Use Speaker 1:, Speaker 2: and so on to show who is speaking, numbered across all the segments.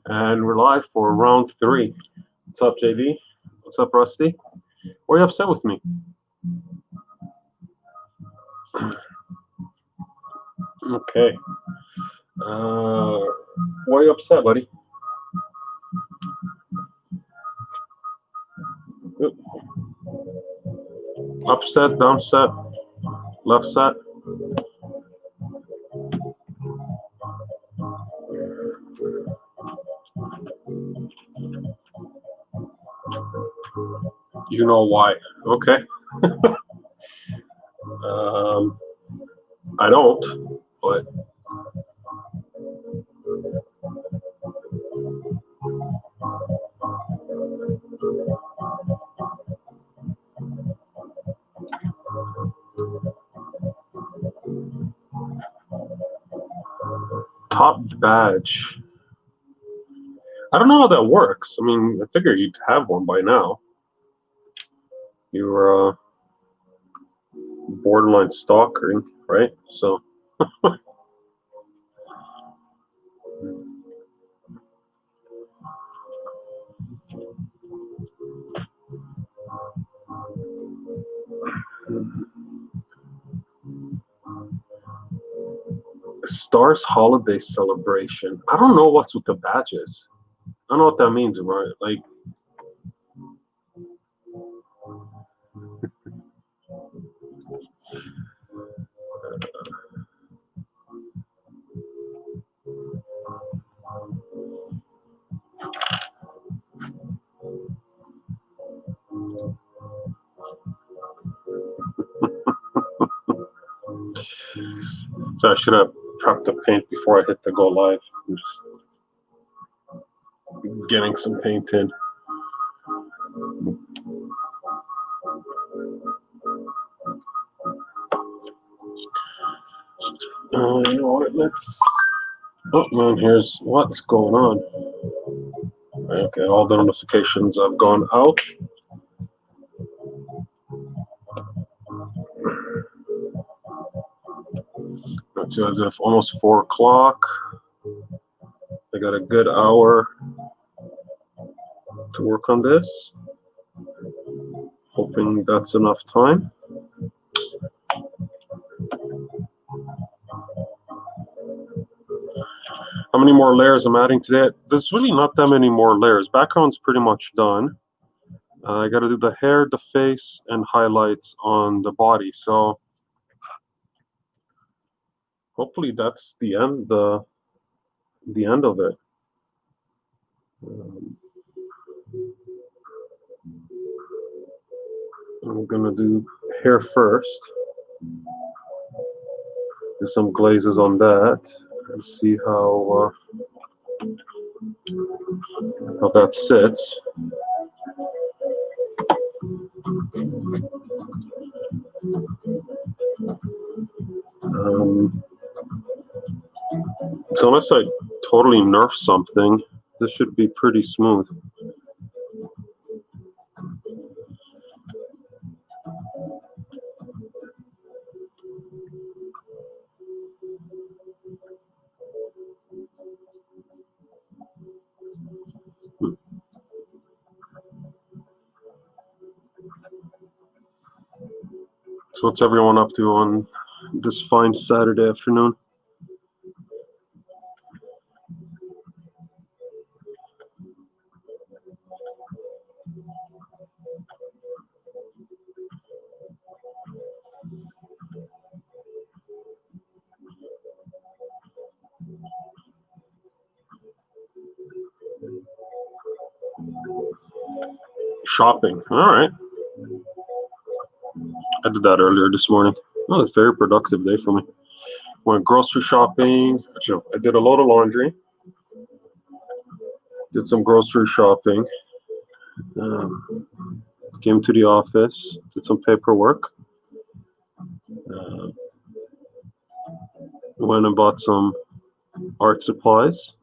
Speaker 1: And we're live for round 3. What's up, JD? What's up, Rusty? Why are you upset with me? Okay. Why are you upset, buddy? Upset, downset, left set. You know why. Okay. I don't, but top badge. I don't know how that works. I mean, I figure you'd have one by now. You're borderline stalker, right? So. Stars holiday celebration. I don't know what's with the badges. I don't know what that means, right? Like, so I should have prepped the paint before I hit the go live. I'm just getting some paint in. You know what? Let's. Oh man, here's what's going on. Okay, all the notifications have gone out. Let's see, it's almost 4 o'clock. I got a good hour to work on this. Hoping that's enough time. How many more layers I'm adding today? There's really not that many more layers. Background's pretty much done. I got to do the hair, the face, and highlights on the body. So hopefully that's the end. The end of it. I'm gonna do hair first. Do some glazes on that and see how that sits. So unless I totally nerf something, this should be pretty smooth. So what's everyone up to on this fine Saturday afternoon? shopping. All right. I did that earlier this morning. Oh, it's a very productive day for me. Went grocery shopping. Actually, I did a load of laundry. Did some grocery shopping. Came to the office. Did some paperwork. Went and bought some art supplies.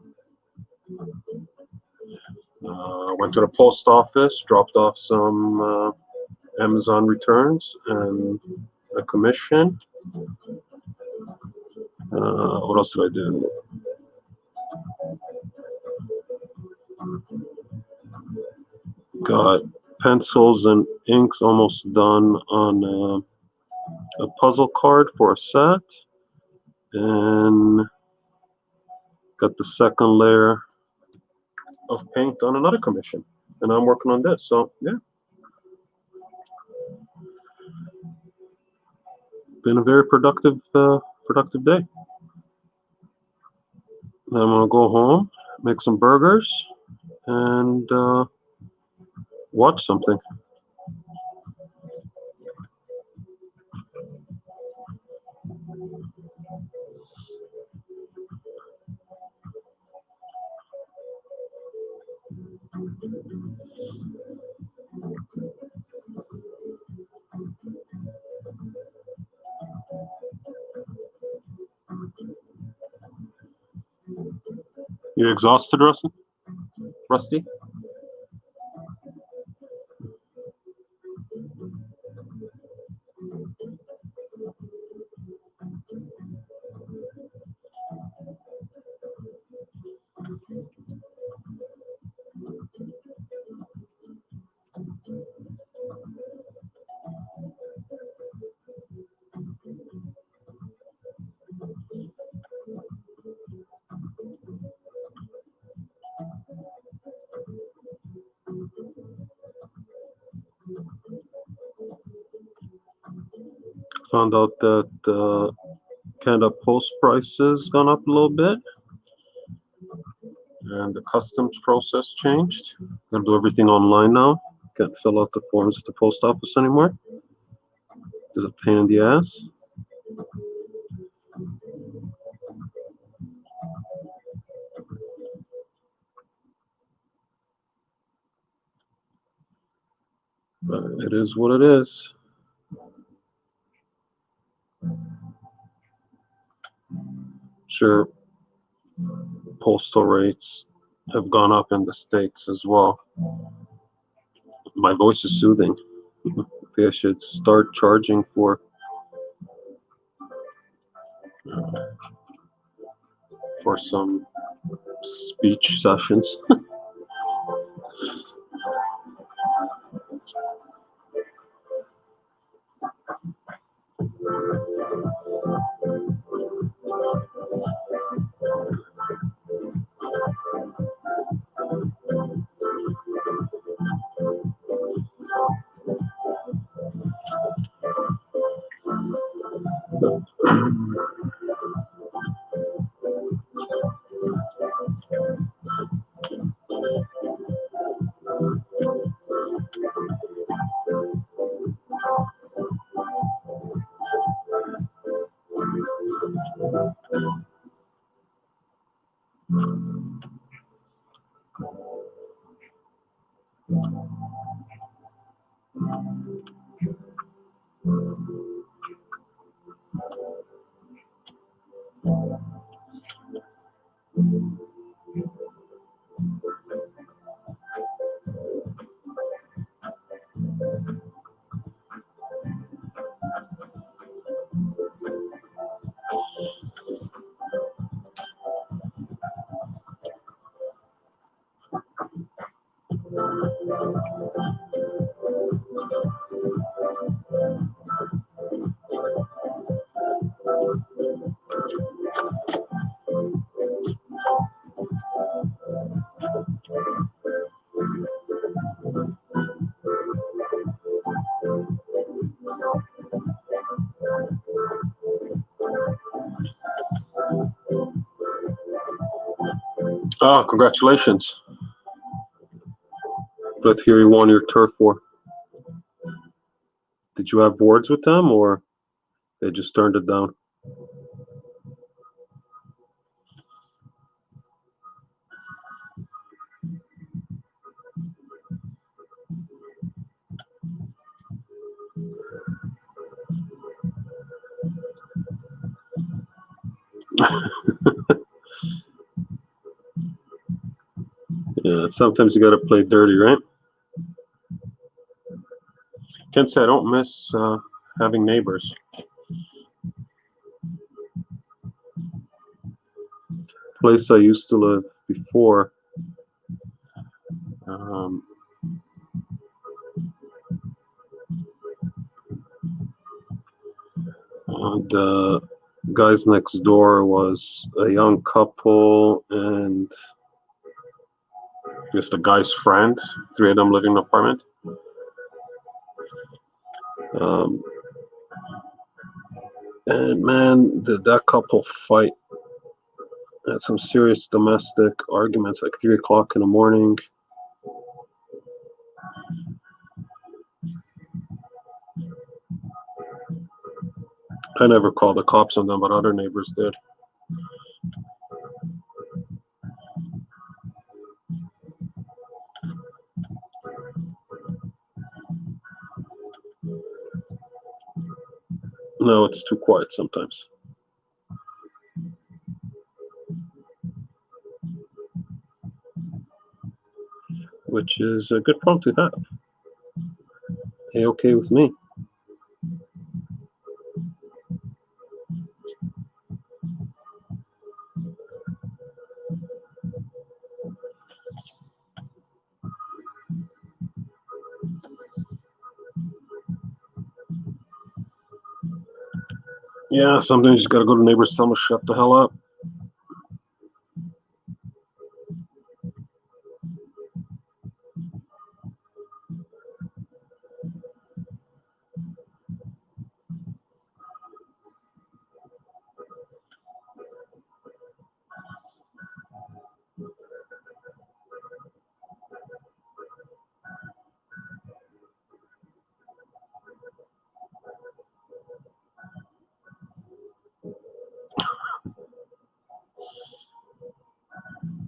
Speaker 1: Went to the post office. Dropped off some Amazon returns and a commission. What else did I do? Got pencils and inks almost done on a puzzle card for a set, and got the second layer of paint on another commission, and I'm working on this. So yeah, been a very productive day. Then I'm gonna go home, make some burgers, and watch something. You exhausted, Rusty? Rusty? Found out that Canada Post prices gone up a little bit, and the customs process changed. Gonna do everything online now. Can't fill out the forms at the post office anymore. It's a pain in the ass. But it is what it is. Sure, postal rates have gone up in the States as well. My voice is soothing. Maybe I should start charging for some speech sessions. Oh, congratulations. Let's hear you won your turf war. Did you have boards with them, or they just turned it down? Yeah, sometimes you gotta play dirty, right? Can't say I don't miss having neighbors. Place I used to live before, um, the guys next door was a young couple and just a guy's friend. Three of them living in an apartment. Um, and man, did that couple fight. Had some serious domestic arguments like 3 o'clock in the morning. I never called the cops on them, but other neighbors did. No, it's too quiet sometimes. Which is a good problem to have. Hey, okay with me. Yeah, sometimes you just gotta go to neighbors, tell them to shut the hell up.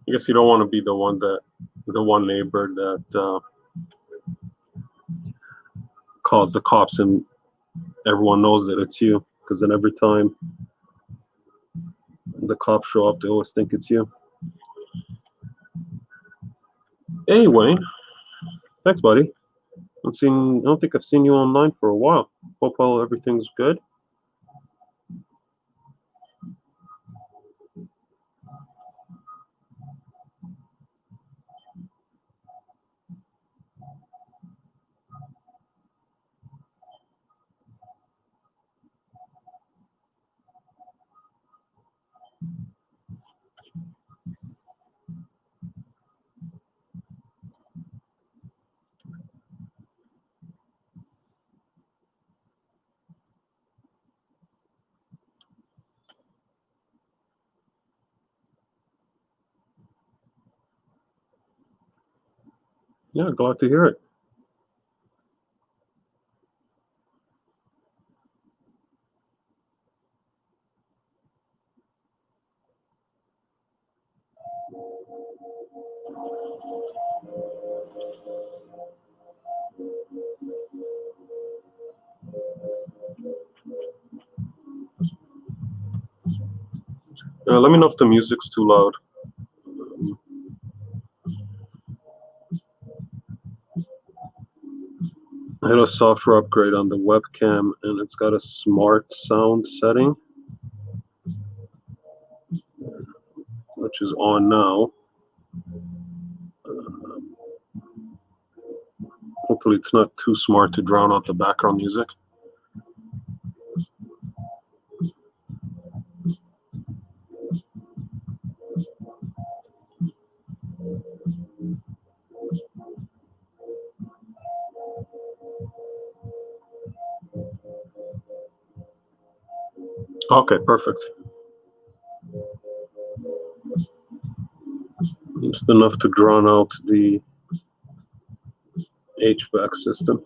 Speaker 1: I guess you don't want to be the one neighbor that calls the cops and everyone knows that it's you. Because then every time the cops show up, they always think it's you. Hey, Wayne. Thanks, buddy. I don't think I've seen you online for a while. Hope everything's good. Yeah, glad to hear it. Let me know if the music's too loud. I had a software upgrade on the webcam and it's got a smart sound setting, which is on now. Hopefully it's not too smart to drown out the background music. Okay, perfect. Just enough to drown out the HVAC system.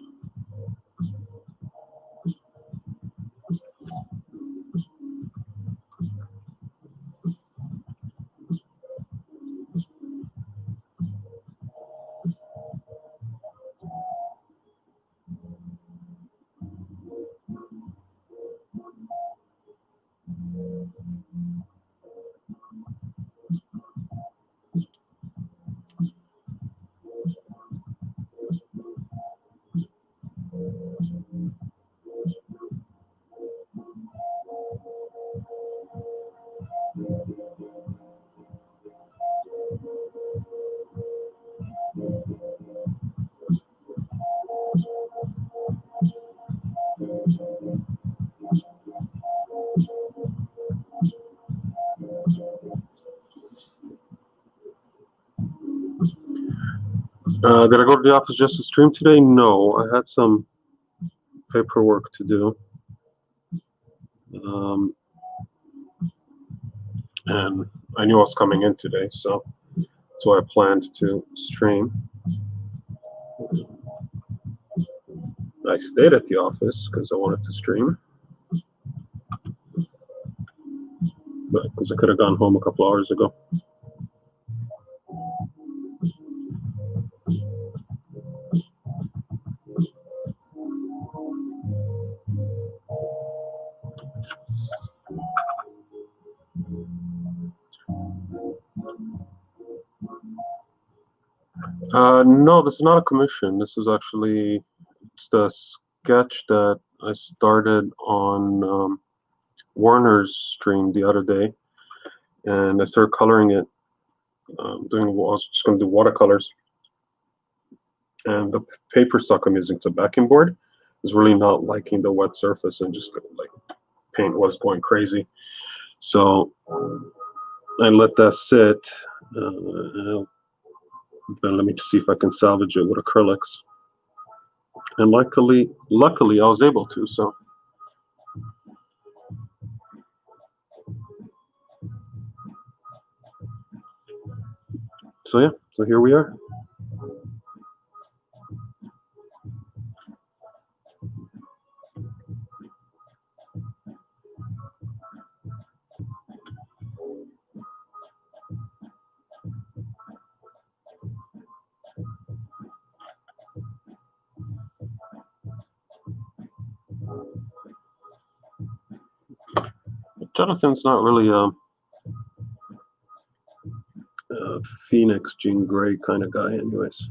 Speaker 1: Did I go to the office just to stream today? No, I had some paperwork to do. And I knew I was coming in today, so that's why I planned to stream. I stayed at the office because I wanted to stream, but because I could have gone home a couple hours ago. No, this is not a commission. This is actually the sketch that I started on Warner's stream the other day, and I started coloring it. I was just going to do watercolors, and the paper stock I'm using to backing board is really not liking the wet surface, and just like paint was going crazy. So I let that sit. Then let me see if I can salvage it with acrylics. And luckily, I was able to. So yeah. So here we are. Jonathan's not really a Phoenix Jean Grey kind of guy, anyways.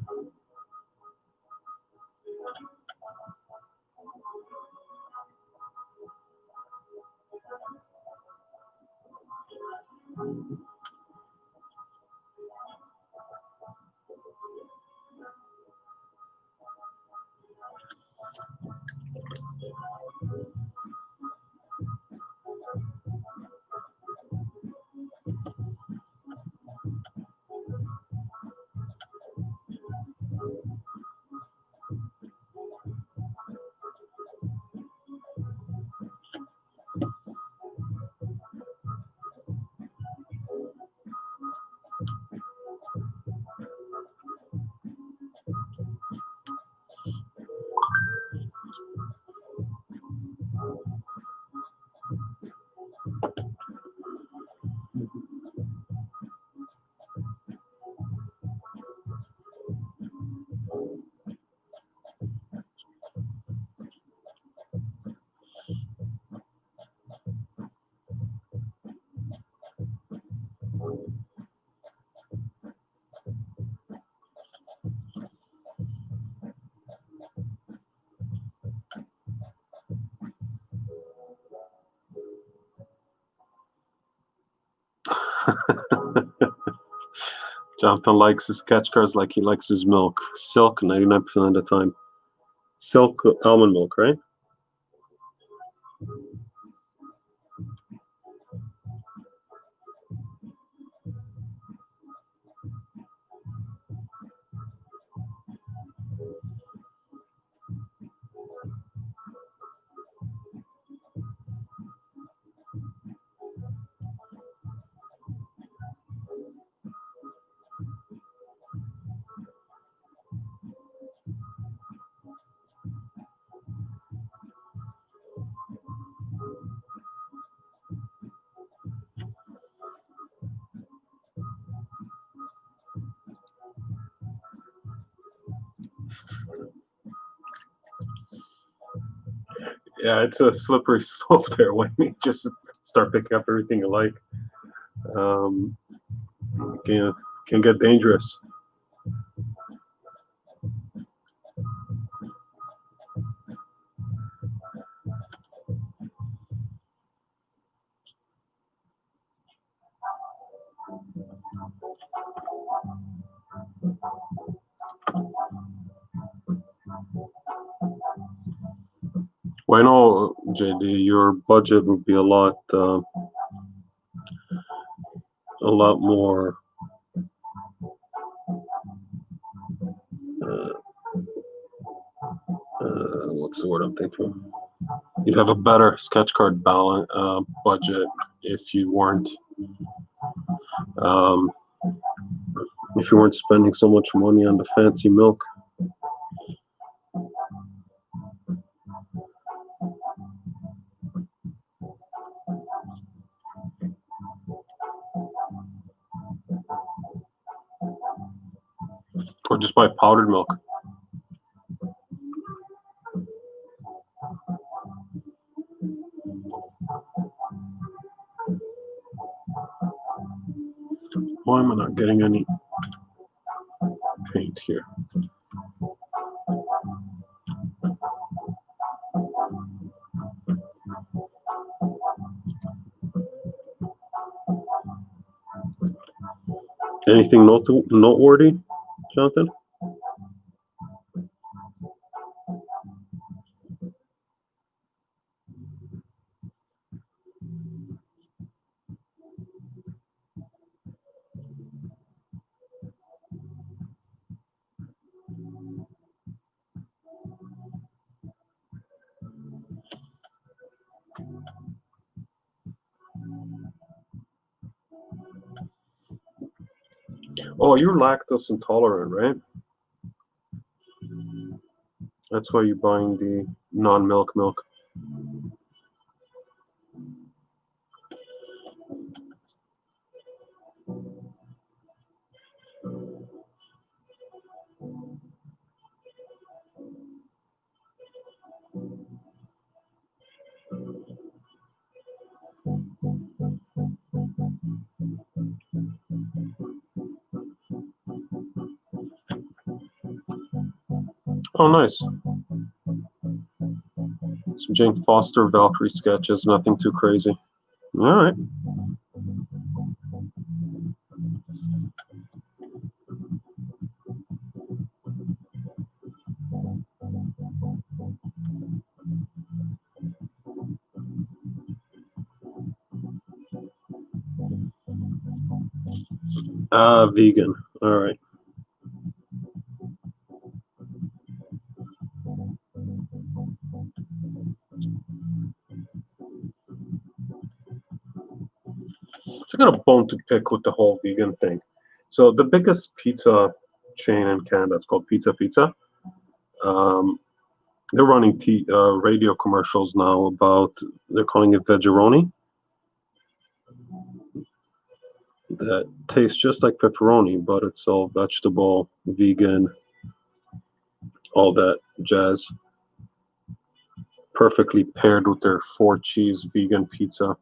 Speaker 1: Jonathan likes his sketch cards like he likes his milk. Silk 99% of the time. Silk almond milk, right? Yeah, it's a slippery slope there when you just start picking up everything you like. Um, can get dangerous. Well, I know, JD, your budget would be a lot more. Uh, what's the word I'm thinking? You'd have a better sketch card balance budget if you weren't um, spending so much money on the fancy milk. Or just buy powdered milk. Why am I not getting any paint here? Anything noteworthy, Jonathan? Oh, you're lactose intolerant, right? That's why you're buying the non-milk milk. Oh, nice. Some Jane Foster Valkyrie sketches, nothing too crazy. All right. Vegan. All right. So I got a bone to pick with the whole vegan thing. So the biggest pizza chain in Canada, it's called Pizza Pizza. Um, they're running radio commercials now about, they're calling it veggeroni. That tastes just like pepperoni, but it's all vegetable, vegan, all that jazz. Perfectly paired with their 4-cheese vegan pizza.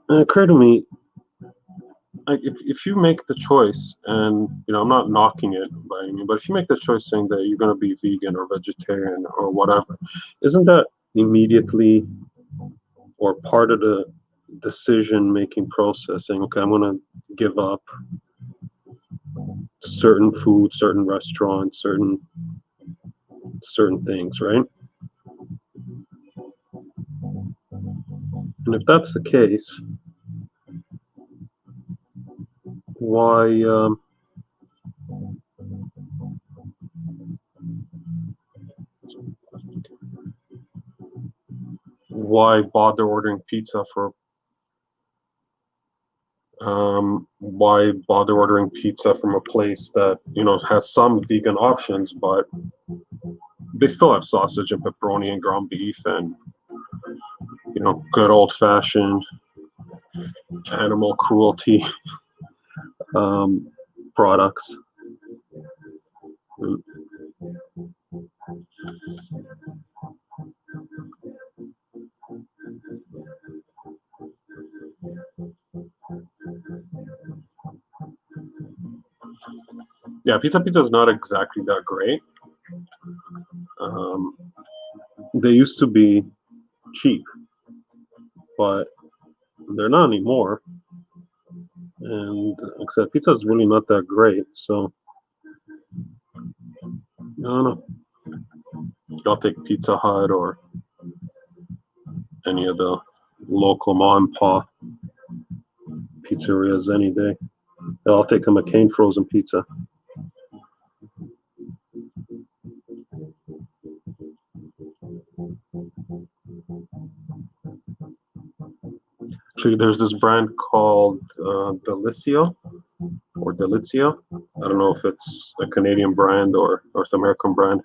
Speaker 1: It occurred to me, like, if you make the choice, and I'm not knocking it by any means, but if you make the choice saying that you're going to be vegan or vegetarian or whatever, isn't that immediately or part of the decision making process saying, okay, I'm going to give up certain food, certain restaurants, certain things, right? And if that's the case, why bother ordering pizza for why bother ordering pizza from a place that has some vegan options, but they still have sausage and pepperoni and ground beef and good old fashioned animal cruelty products. Yeah, Pizza is not exactly that great. They used to be cheap, but they're not anymore. And except pizza is really not that great, so I don't know. I'll take Pizza Hut or any of the local mom and pop pizzerias any day. I'll take a McCain frozen pizza. Actually, there's this brand called Delicio or Delizio. I don't know if it's a Canadian brand or North American brand.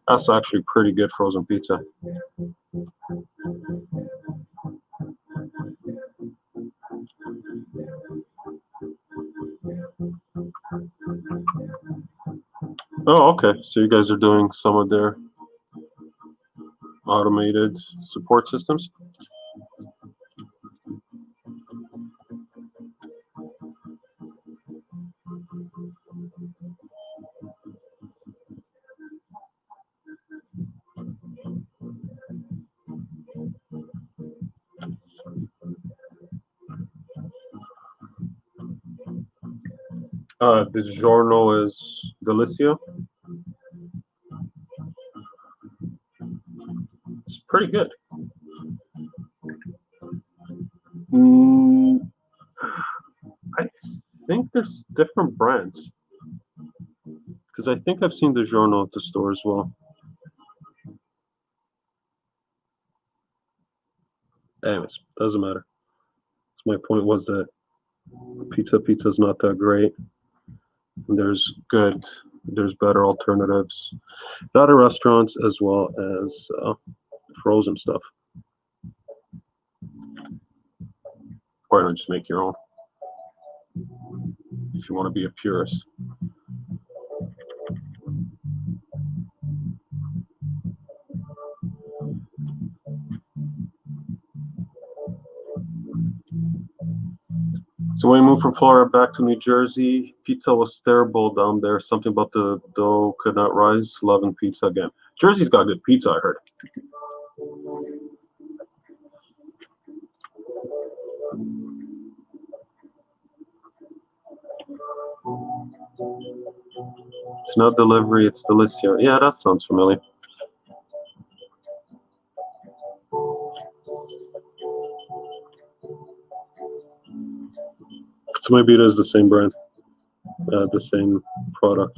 Speaker 1: That's actually pretty good frozen pizza. Oh, okay. So you guys are doing some of their automated support systems? The Giorno is Delicio. It's pretty good. I think there's different brands. Because I think I've seen the Giorno at the store as well. Anyways, doesn't matter. So my point was that pizza is not that great. There's better alternatives at other restaurants as well as frozen stuff. Why not just make your own if you want to be a purist? So when we moved from Florida back to New Jersey, pizza was terrible down there. Something about the dough could not rise. Loving pizza again. Jersey's got good pizza, I heard. It's not delivery, it's Delicio. Yeah, that sounds familiar. So maybe it is the same brand, the same product.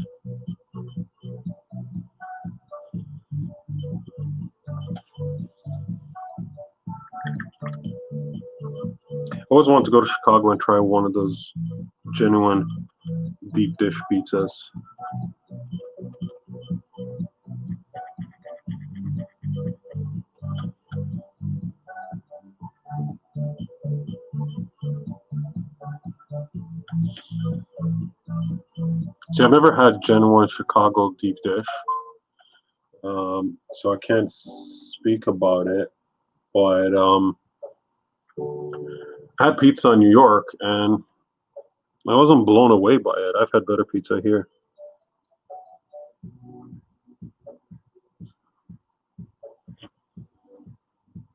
Speaker 1: I always wanted to go to Chicago and try one of those genuine deep dish pizzas. See, I've never had genuine Chicago deep dish, so I can't speak about it. But I had pizza in New York, and I wasn't blown away by it. I've had better pizza here.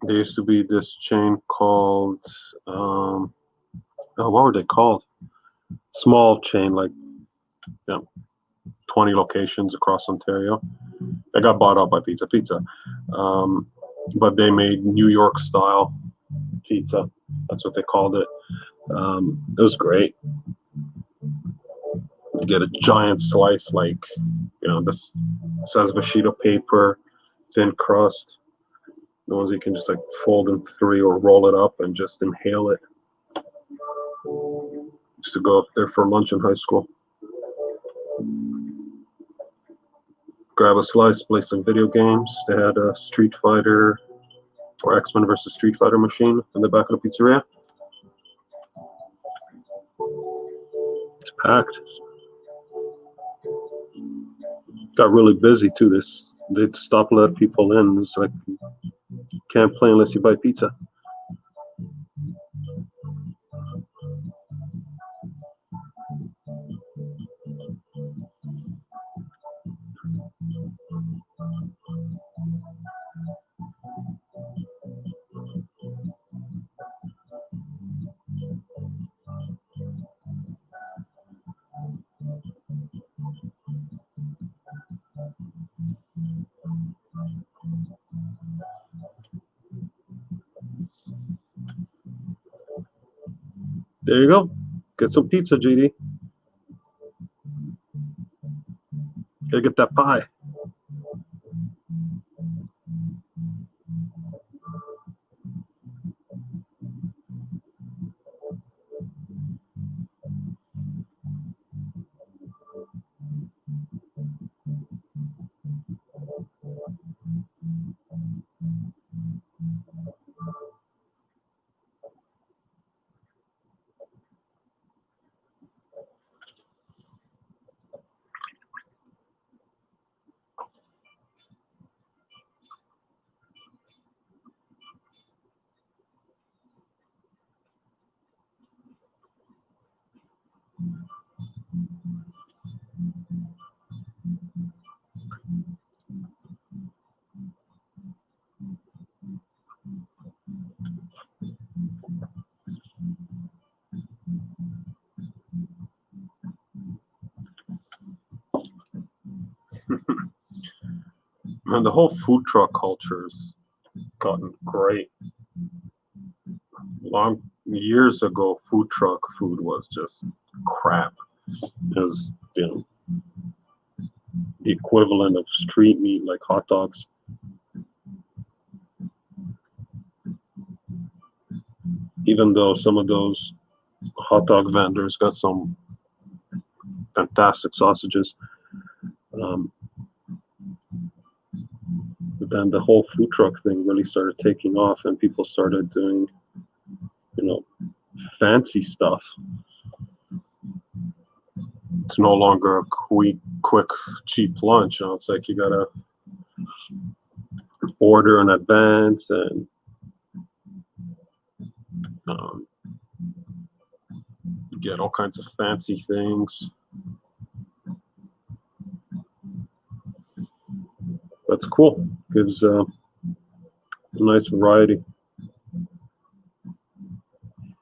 Speaker 1: There used to be this chain called, oh, what were they called? Small chain, like 20 locations across Ontario. They got bought out by Pizza Pizza. But they made New York style pizza. That's what they called it. It was great. You get a giant slice, like, this size of a sheet of paper, thin crust. The ones you can just like fold in three or roll it up and just inhale it. Used to go up there for lunch in high school. Grab a slice, play some video games. They had a Street Fighter or X-Men versus Street Fighter machine in the back of the pizzeria. packed. Got really busy too. They stopped letting people in. It's like you can't play unless you buy pizza. There you go. Get some pizza, GD. Gotta get that pie. And the whole food truck culture's gotten great. Long years ago, food truck food was just crap. It was, the equivalent of street meat, like hot dogs. Even though some of those hot dog vendors got some fantastic sausages. But then the whole food truck thing really started taking off, and people started doing, fancy stuff. It's no longer a quick, cheap lunch. It's like you gotta order in advance and get all kinds of fancy things. That's cool. Gives a nice variety.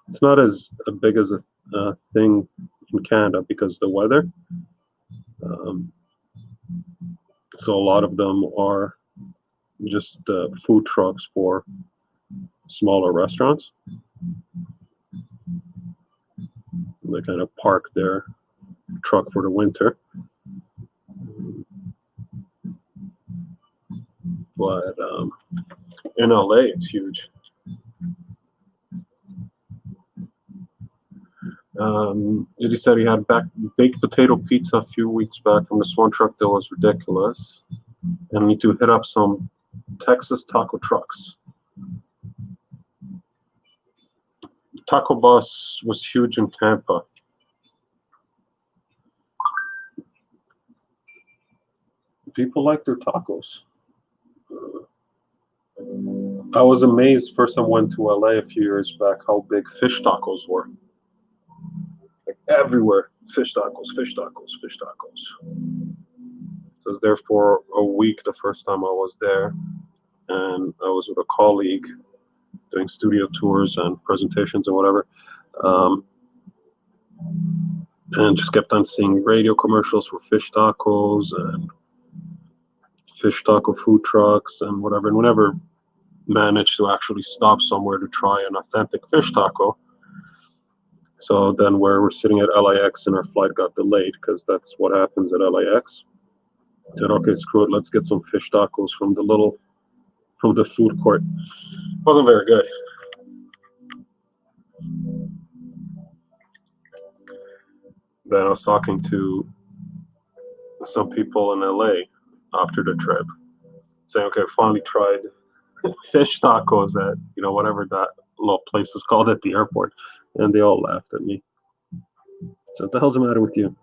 Speaker 1: It's not as big as a thing in Canada because of the weather. So a lot of them are just food trucks for smaller restaurants. They kind of park their truck for the winter. But in LA, it's huge. He said he had baked potato pizza a few weeks back from this one truck that was ridiculous. And we need to hit up some Texas taco trucks. Taco Bus was huge in Tampa. People like their tacos. I was amazed first time I went to LA a few years back how big fish tacos were. Like everywhere, fish tacos, fish tacos, fish tacos. So I was there for a week the first time I was there, and I was with a colleague doing studio tours and presentations and whatever. And just kept on seeing radio commercials for fish tacos and fish taco food trucks and whatever. And we never managed to actually stop somewhere to try an authentic fish taco. So then where we're sitting at LAX and our flight got delayed because that's what happens at LAX. I said, okay, screw it, let's get some fish tacos from the food court. It wasn't very good. Then I was talking to some people in LA after the trip, saying, okay, I finally tried fish tacos at, whatever that little place is called at the airport. And they all laughed at me. So what the hell's the matter with you?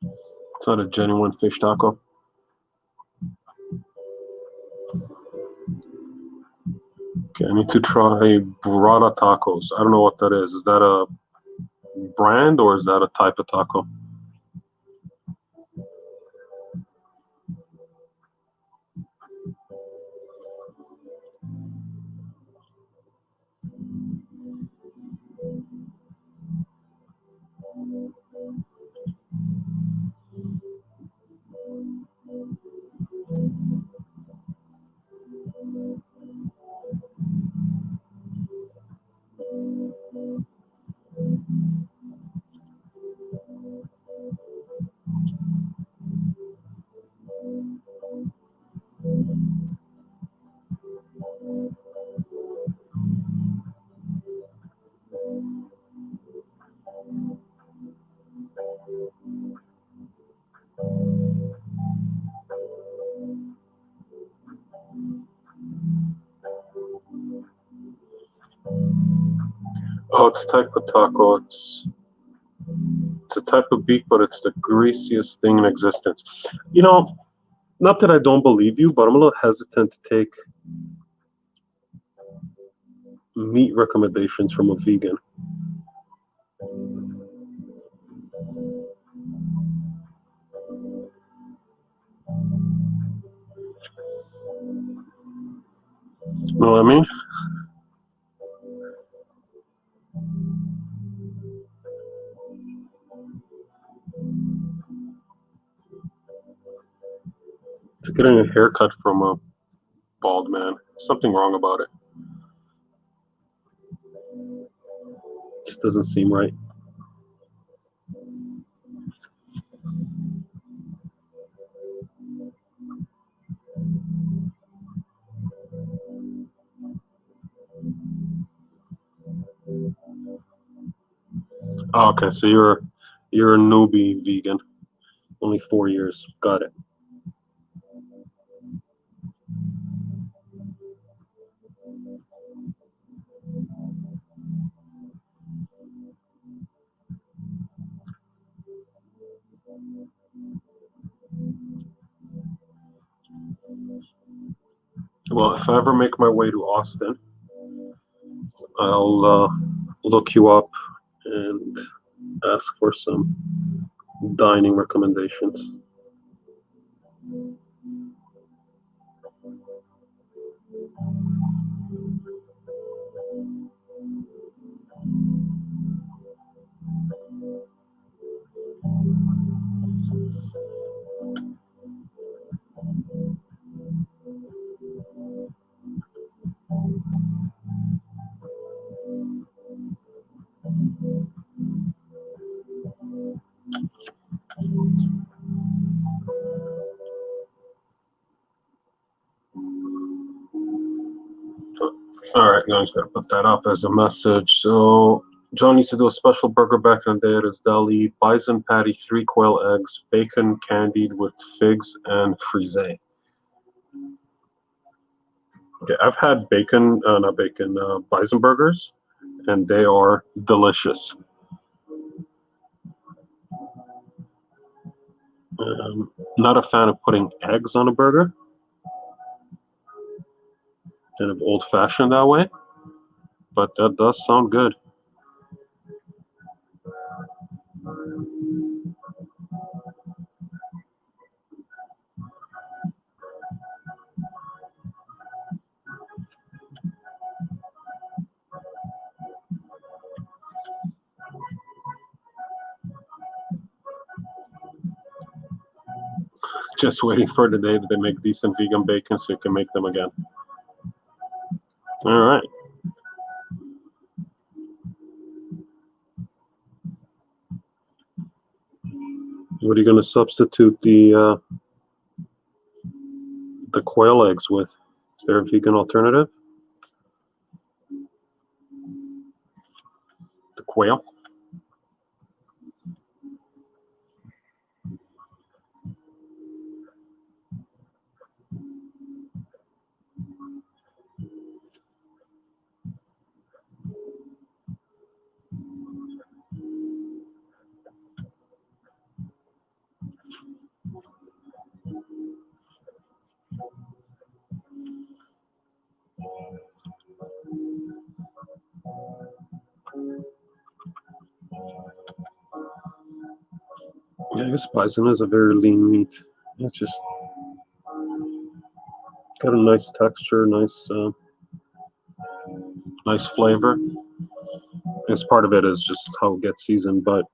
Speaker 1: It's not a genuine fish taco. Okay, I need to try burrata tacos. I don't know what that is. Is that a brand or is that a type of taco? Oh, it's type of taco. It's a type of beef, but it's the greasiest thing in existence. You know, not that I don't believe you, but I'm a little hesitant to take meat recommendations from a vegan. You know what I mean? It's getting a haircut from a bald man. Something wrong about it. Just doesn't seem right. Oh, okay, so you're a newbie vegan. Only 4 years. Got it. Well, if I ever make my way to Austin, I'll look you up and ask for some dining recommendations. All right, guys, gotta put that up as a message. So John used to do a special burger back in the day at his deli: bison patty, 3 quail eggs, bacon candied with figs, and frise. Okay, I've had not bacon, bison burgers, and they are delicious. Not a fan of putting eggs on a burger, kind of old fashioned that way, but that does sound good. Just waiting for the day that they make decent vegan bacon so you can make them again. All right. What are you going to substitute the quail eggs with? Is there a vegan alternative? The quail? Yeah, I guess bison is a very lean meat. It's just got a nice texture, nice flavor. I guess part of it is just how it gets seasoned, but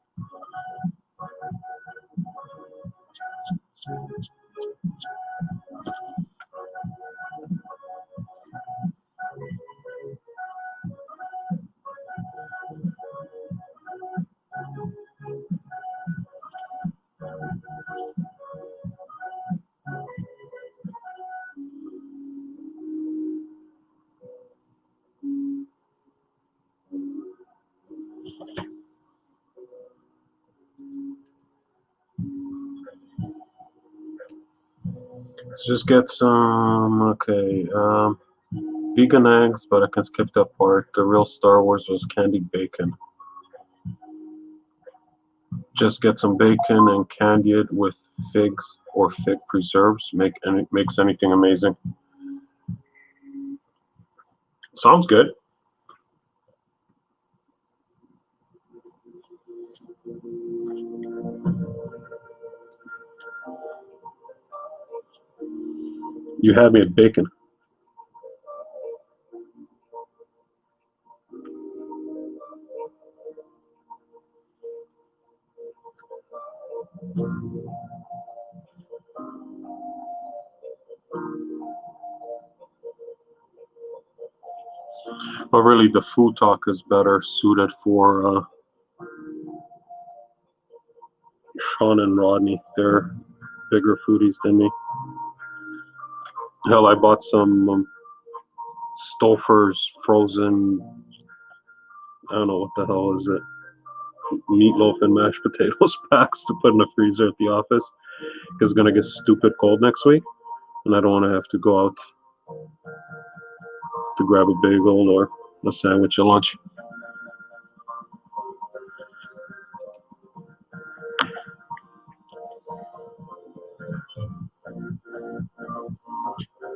Speaker 1: let's just get some, okay, vegan eggs, but I can skip that part. The real Star Wars was candied bacon. Just get some bacon and candy it with figs or fig preserves. Makes anything amazing. Sounds good. You had me at bacon. But really, the food talk is better suited for Sean and Rodney. They're bigger foodies than me. Hell, I bought some Stouffer's frozen, I don't know what the hell is it, meatloaf and mashed potatoes packs to put in the freezer at the office because it's going to get stupid cold next week. And I don't want to have to go out to grab a bagel or a sandwich at lunch.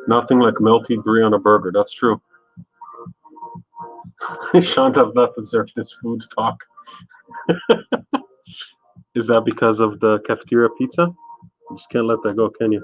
Speaker 1: Nothing like melty brie on a burger. That's true. Sean does not deserve this food talk. Is that because of the cafeteria pizza? You just can't let that go, can you?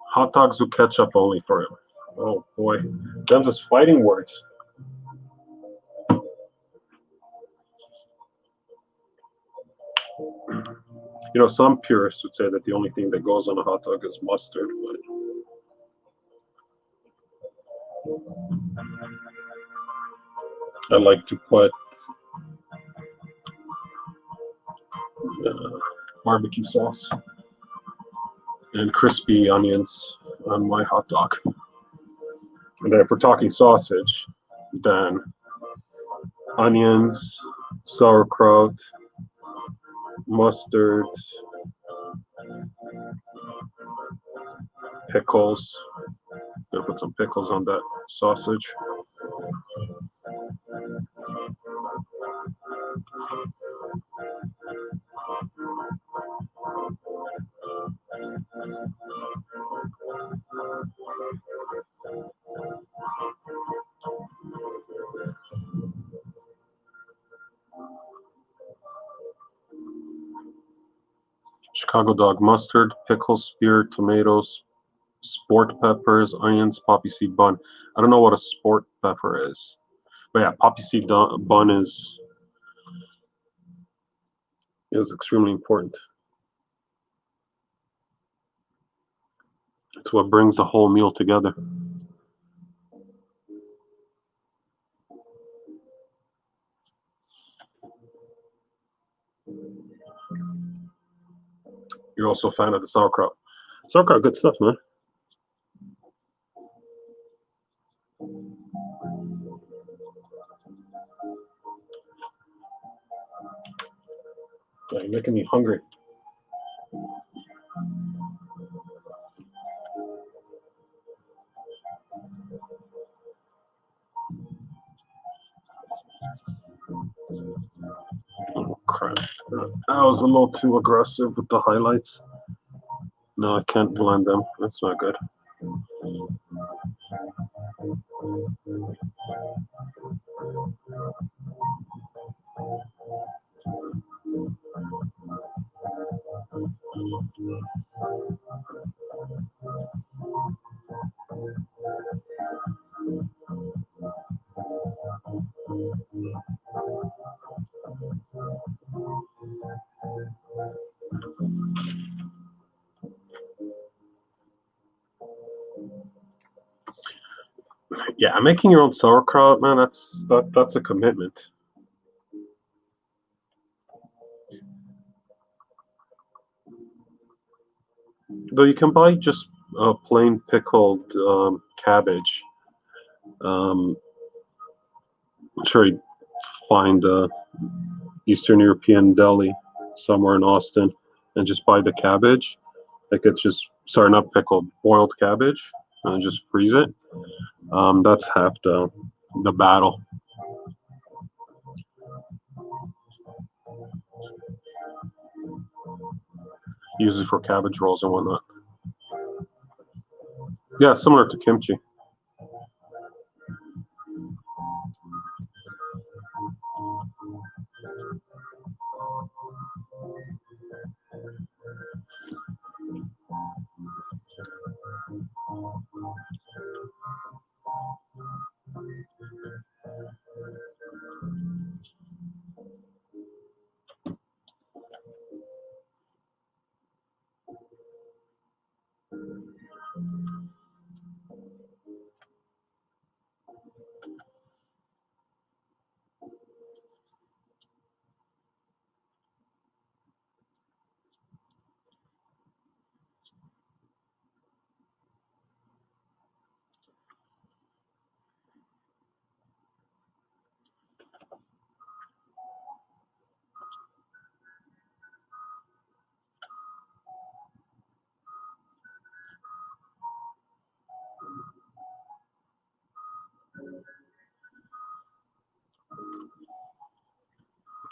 Speaker 1: Hot dogs with ketchup only for him. Oh boy, them just fighting words. You know, some purists would say that the only thing that goes on a hot dog is mustard, but I like to put uh, barbecue sauce and crispy onions on my hot dog. And then if we're talking sausage, then onions, sauerkraut, mustard, pickles. Gonna put some pickles on that sausage. Chicago dog mustard, pickles, spear, tomatoes, sport peppers, onions, poppy seed bun. I don't know what a sport pepper is, but yeah, poppy seed bun is extremely important. It's what brings the whole meal together. You're also a fan of the sauerkraut. Sauerkraut, good stuff, man. Yeah, you're making me hungry. crap. I was a little too aggressive with the highlights. No, I can't blend them. That's not good. Yeah, making your own sauerkraut, man, that's a commitment. Though you can buy just plain pickled cabbage. I'm sure you find a Eastern European deli somewhere in Austin and just buy the cabbage. Like it's just, sorry, not pickled, boiled cabbage, and just freeze it. That's half the battle. Use it for cabbage rolls and whatnot. Yeah, similar to kimchi.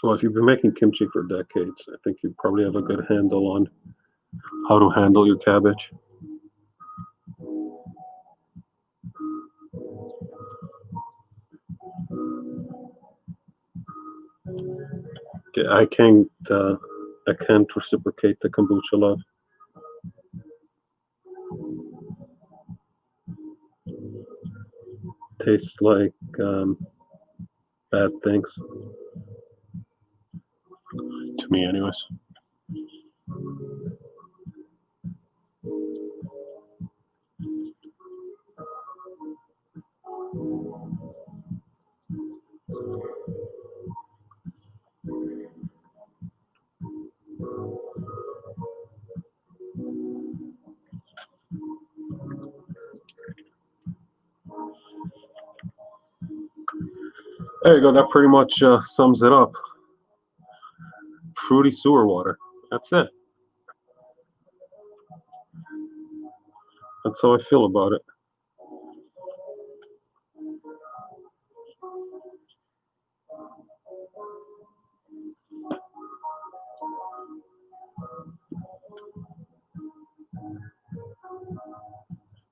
Speaker 1: Well, if you've been making kimchi for decades, I think you probably have a good handle on how to handle your cabbage. Okay, I can't reciprocate the kombucha love. Tastes like bad things to me, anyways. There you go. That pretty much sums it up. Fruity sewer water. That's it. That's how I feel about it.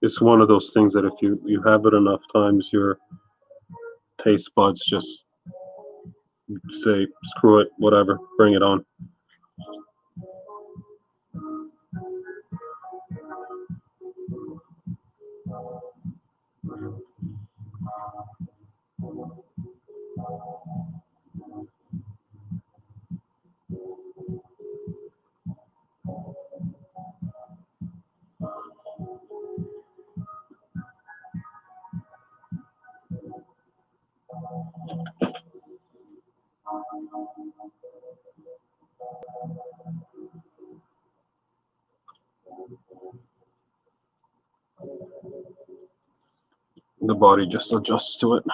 Speaker 1: It's one of those things that if you have it enough times, your taste buds just say, screw it, whatever, bring it on. The body just adjusts to it.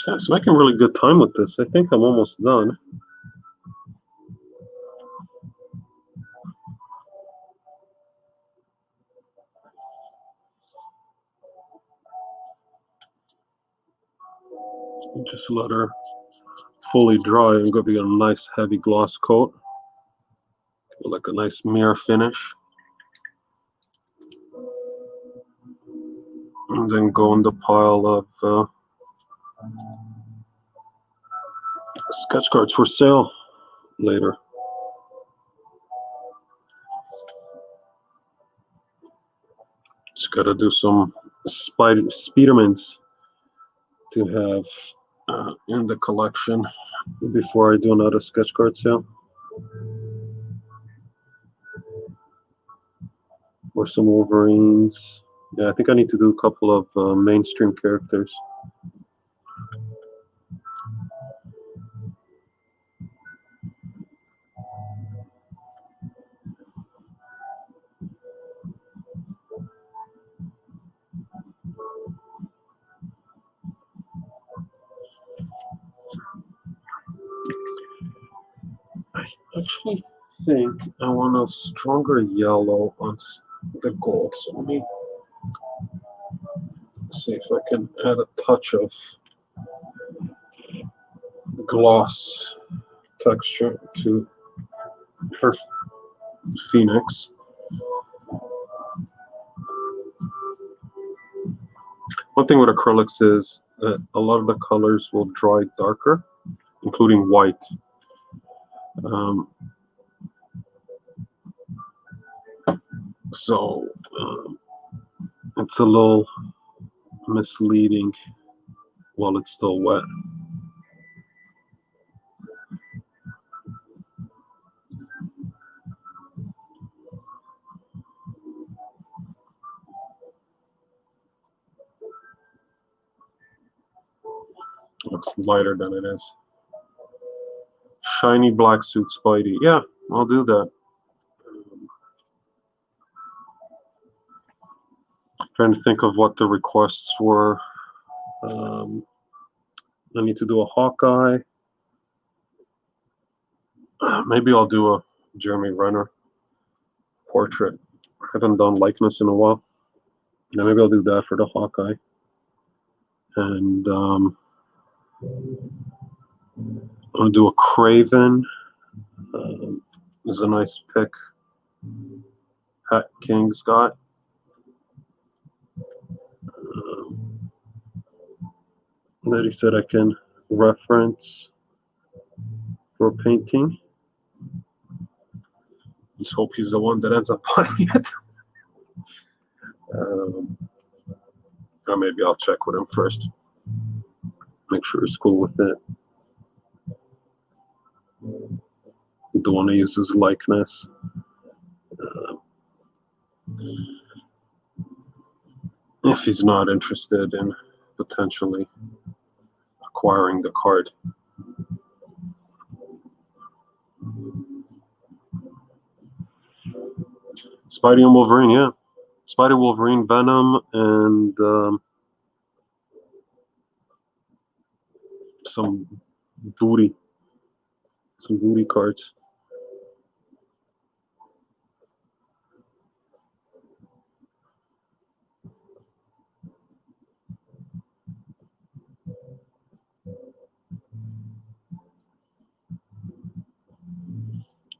Speaker 1: Yeah, it's making really good time with this. I think I'm almost done. Just let her fully dry. I'm going to be a nice heavy gloss coat, like a nice mirror finish, and then go in the pile of sketch cards for sale later. Just got to do some Spidermans to have in the collection before I do another sketch card sale. Or some Wolverines. Yeah, I think I need to do a couple of mainstream characters. I actually think I want a stronger yellow on the gold. So let me see if I can add a touch of gloss texture to her Phoenix. One thing with acrylics is that a lot of the colors will dry darker, including white. So it's a little misleading while it's still wet. Looks lighter than it is. Shiny black suit Spidey. Yeah, I'll do that. Trying to think of what the requests were. I need to do a Hawkeye. Maybe I'll do a Jeremy Renner portrait. I haven't done likeness in a while. Yeah, maybe I'll do that for the Hawkeye. And I'll do a Craven. Is a nice pick. Pat King's got. That he said I can reference for a painting. Just hope he's the one that ends up buying it. Or maybe I'll check with him first. Make sure he's cool with it. Don't want to use his likeness. If he's not interested in potentially acquiring the card. Spidey and Wolverine, yeah. Spidey, Wolverine, Venom, and some booty cards.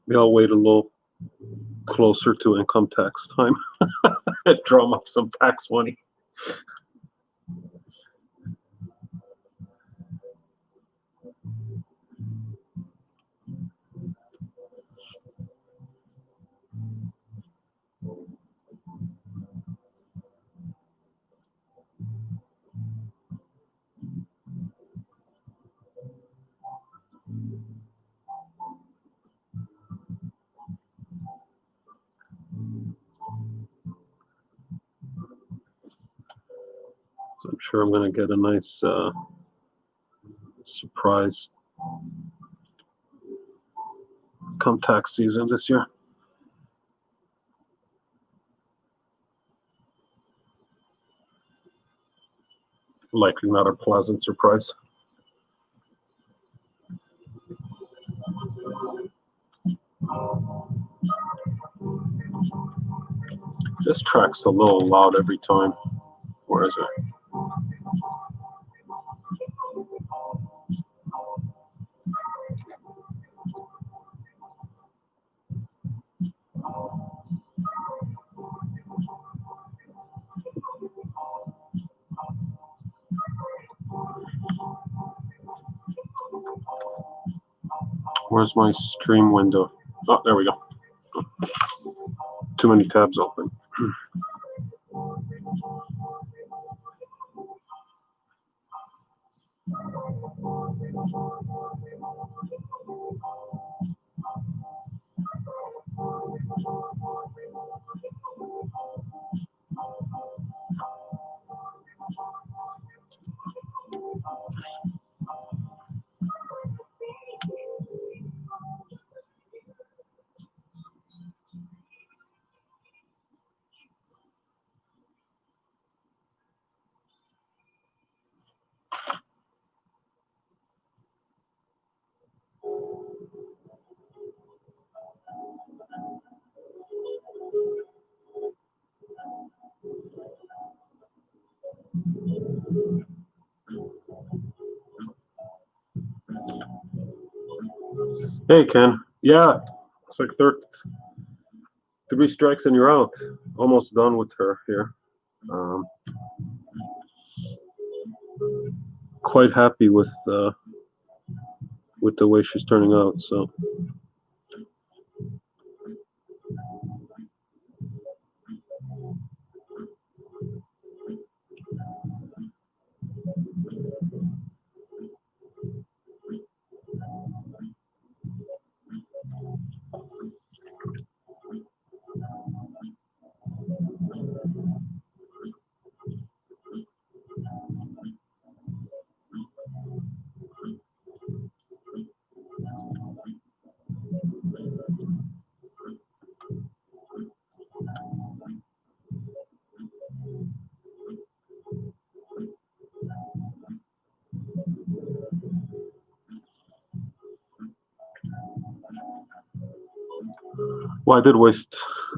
Speaker 1: Maybe I'll wait a little closer to income tax time. Drum up some tax money. So I'm sure I'm going to get a nice surprise come tax season this year. Likely not a pleasant surprise. This track's a little loud every time. Where is it? Where's my stream window? Oh, there we go. Too many tabs open. Hey, Ken. Yeah, it's like 3 strikes and you're out. Almost done with her here. Quite happy with the way she's turning out. So. Well, I did waste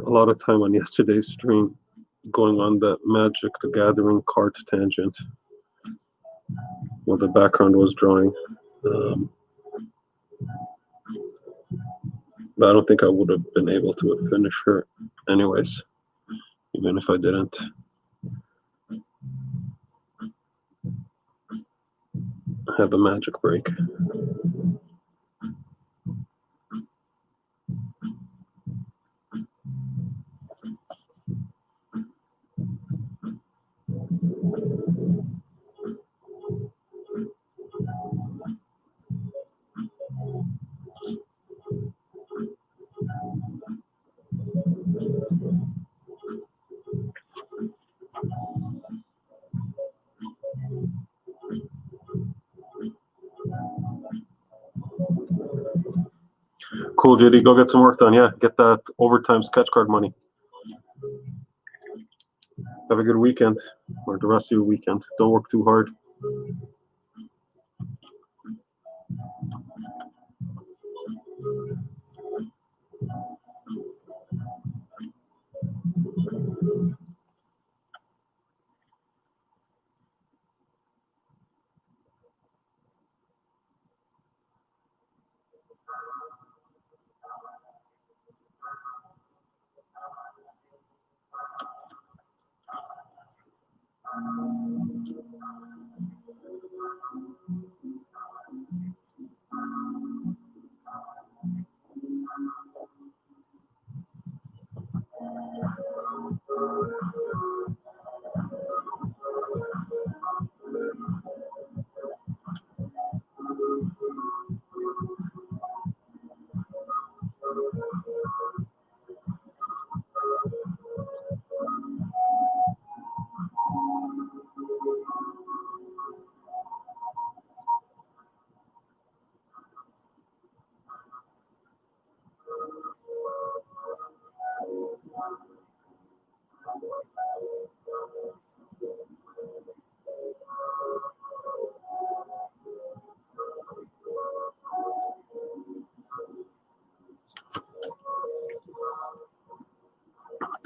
Speaker 1: a lot of time on yesterday's stream going on that Magic the Gathering card tangent while the background was drawing. But I don't think I would have been able to finish her anyways, even if I didn't. Have a magic break. Cool, JD. Go get some work done. Yeah, get that overtime sketch card money. Have a good weekend, or the rest of your weekend. Don't work too hard.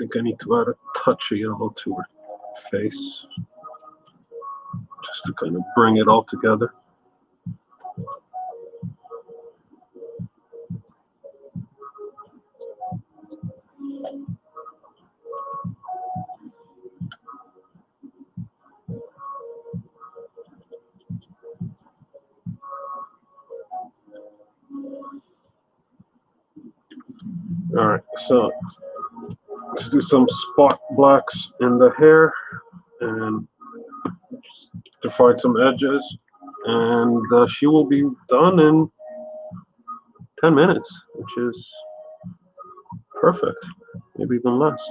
Speaker 1: think I need to add a touch of yellow to her face, just to kind of bring it all together. All right, so let's do some spot blacks in the hair and define some edges, and she will be done in 10 minutes, which is perfect, maybe even less.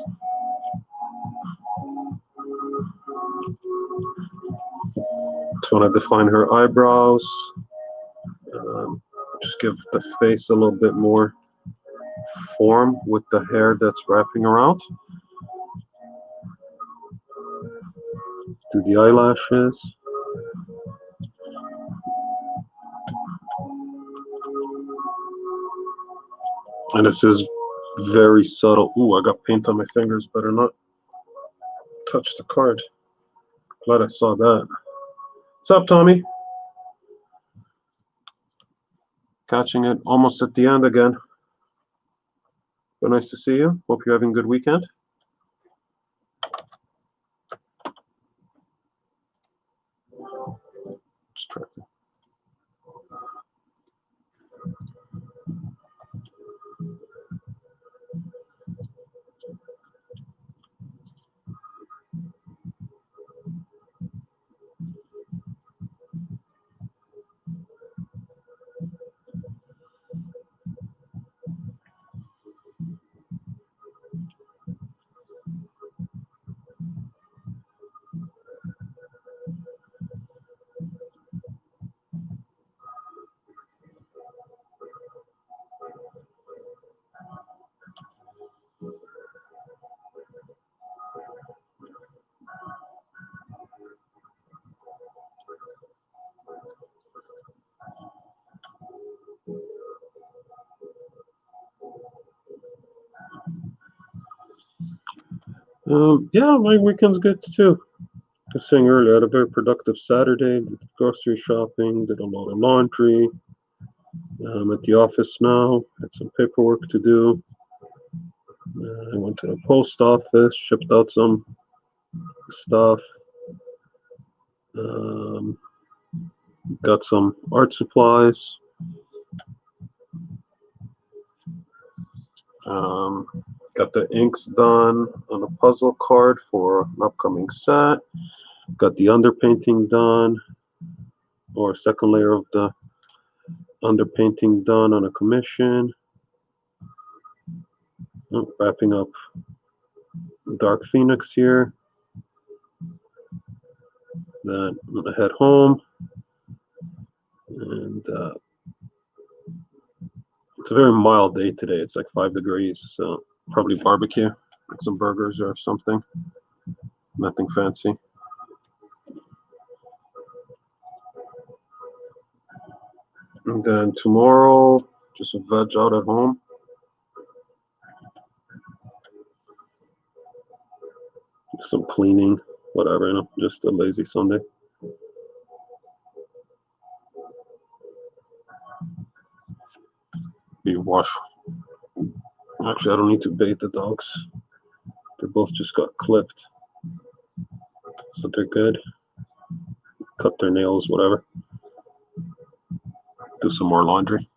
Speaker 1: Just want to define her eyebrows, just give the face a little bit more form with the hair that's wrapping around. Do the eyelashes. And this is very subtle. Ooh, I got paint on my fingers. Better not touch the card. Glad I saw that. What's up, Tommy? Catching it almost at the end again. So nice to see you. Hope you're having a good weekend. Distracted. Yeah, my weekend's good too. I was saying earlier, I had a very productive Saturday. Did grocery shopping, did a lot of laundry. I'm at the office now. Had some paperwork to do. I went to the post office, shipped out some stuff. Got some art supplies. Got the inks done on a puzzle card for an upcoming set. Got the underpainting done, or second layer of the underpainting done on a commission. Wrapping up Dark Phoenix here. Then I'm gonna head home, and it's a very mild day today. It's like 5 degrees, so probably barbecue, like some burgers or something. Nothing fancy. And then tomorrow, just veg out at home. Some cleaning, whatever, you know, just a lazy Sunday. You wash. Actually, I don't need to bait the dogs. They both just got clipped, so they're good. Cut their nails, whatever. Do some more laundry.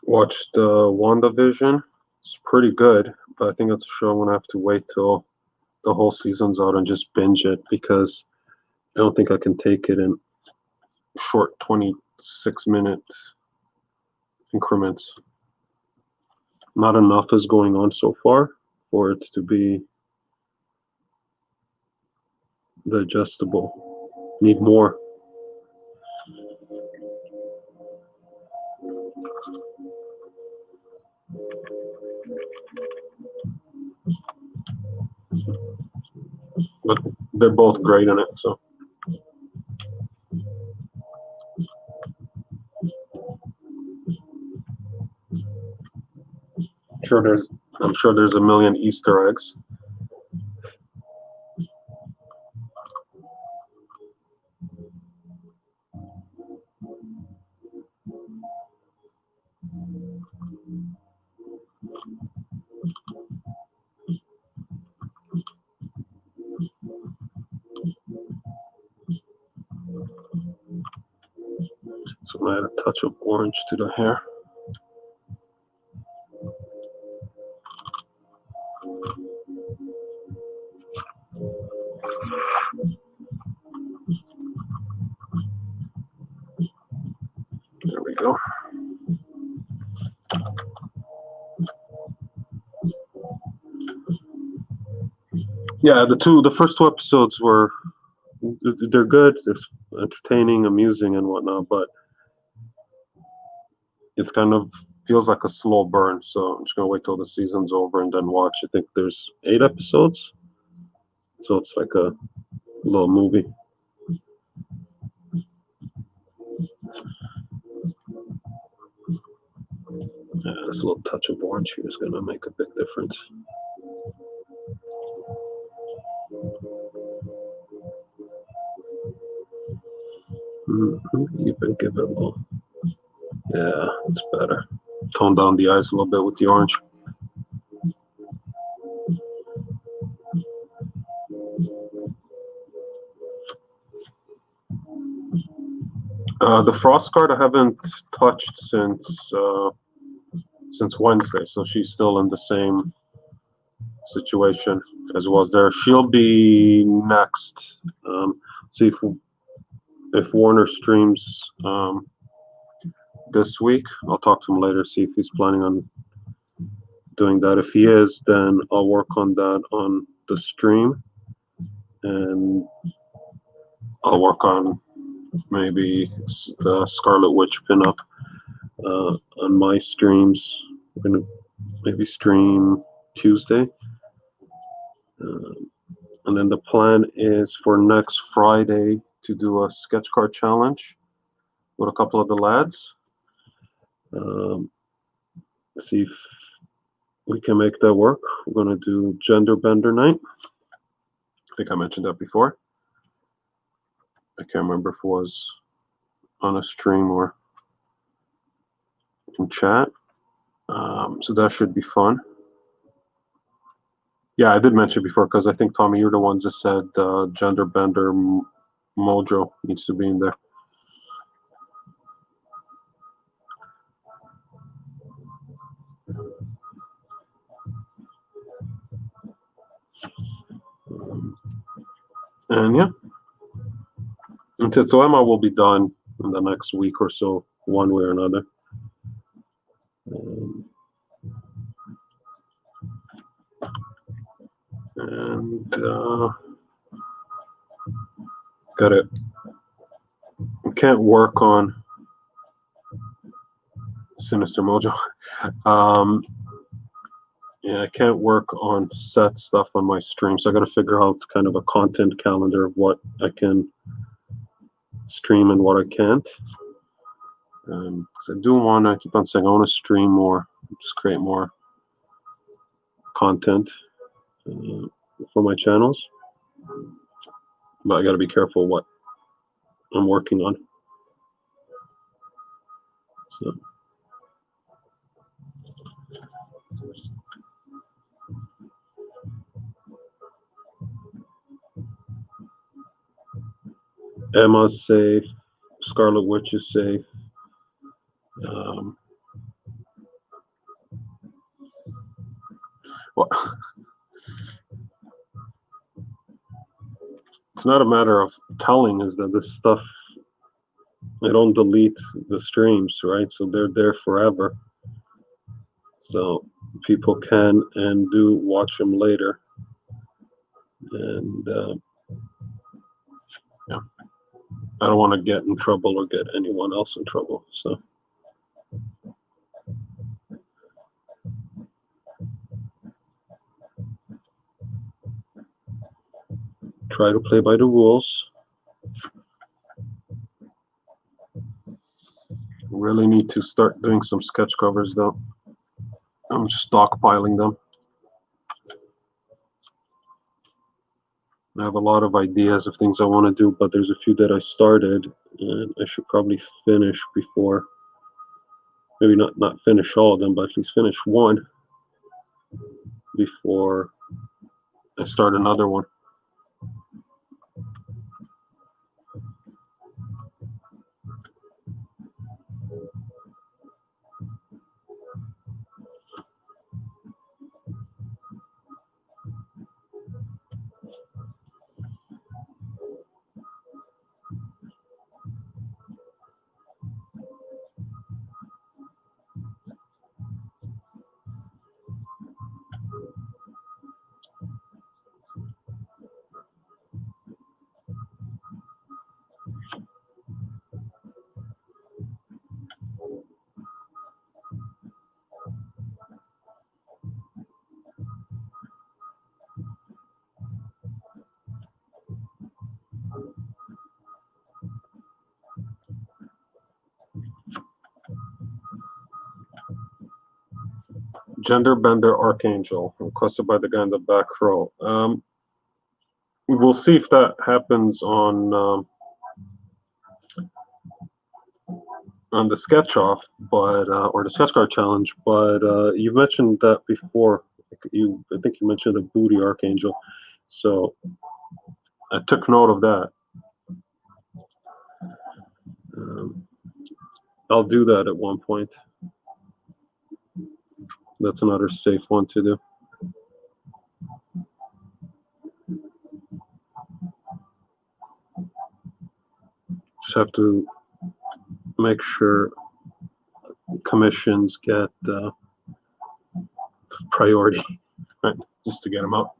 Speaker 1: Watched WandaVision. It's pretty good, but I think it's a show I'm gonna have to wait till the whole season's out and just binge it, because I don't think I can take it in short 26-minute, increments. Not enough is going on so far for it to be digestible. Need more. But they're both great in it, so. I'm sure there's a million Easter eggs. So I add a touch of orange to the hair. There we go. Yeah, the first two episodes they're good, they're entertaining, amusing, and whatnot, but it's kind of feels like a slow burn. So I'm just gonna wait till the season's over and then watch. I think there's 8 episodes, so it's like a little movie. Yeah, this little touch of orange here is gonna make a big difference. Even give it a little. Yeah, it's better. Tone down the eyes a little bit with the orange. The frost guard I haven't touched since Wednesday, so she's still in the same situation as was there. She'll be next. See if Warner streams this week. I'll talk to him later, see if he's planning on doing that. If he is, then I'll work on that on the stream, and I'll work on maybe the Scarlet Witch pinup on my streams. We're gonna maybe stream Tuesday. And then the plan is for next Friday to do a sketch card challenge with a couple of the lads. See if we can make that work. We're going to do Gender Bender Night. I think I mentioned that before. I can't remember if it was on a stream or in chat. So that should be fun. Yeah, I did mention before because I think, Tommy, you're the ones that said Gender Bender Mojo needs to be in there. And yeah, and Tetsuema will be done in the next week or so, one way or another. And got it. Can't work on Sinister Mojo. Yeah, I can't work on set stuff on my stream, so I got to figure out kind of a content calendar of what I can stream and what I can't. Because I do want to keep on saying I want to stream more, just create more content for my channels. But I got to be careful what I'm working on. So. Emma's safe. Scarlet Witch is safe. Well, it's not a matter of telling, is that this stuff, I don't delete the streams, right? So they're there forever. So people can and do watch them later. And yeah, I don't want to get in trouble or get anyone else in trouble. So try to play by the rules. Really need to start doing some sketch covers though. I'm stockpiling them. I have a lot of ideas of things I want to do, but there's a few that I started and I should probably finish before, maybe not finish all of them, but at least finish one before I start another one. Gender Bender Archangel, requested by the guy in the back row. We'll see if that happens on the sketch off, but or the sketch card challenge. But you mentioned that before. I think you mentioned a booty archangel, so I took note of that. I'll do that at one point. That's another safe one to do. Just have to make sure commissions get priority, right? Just to get them out.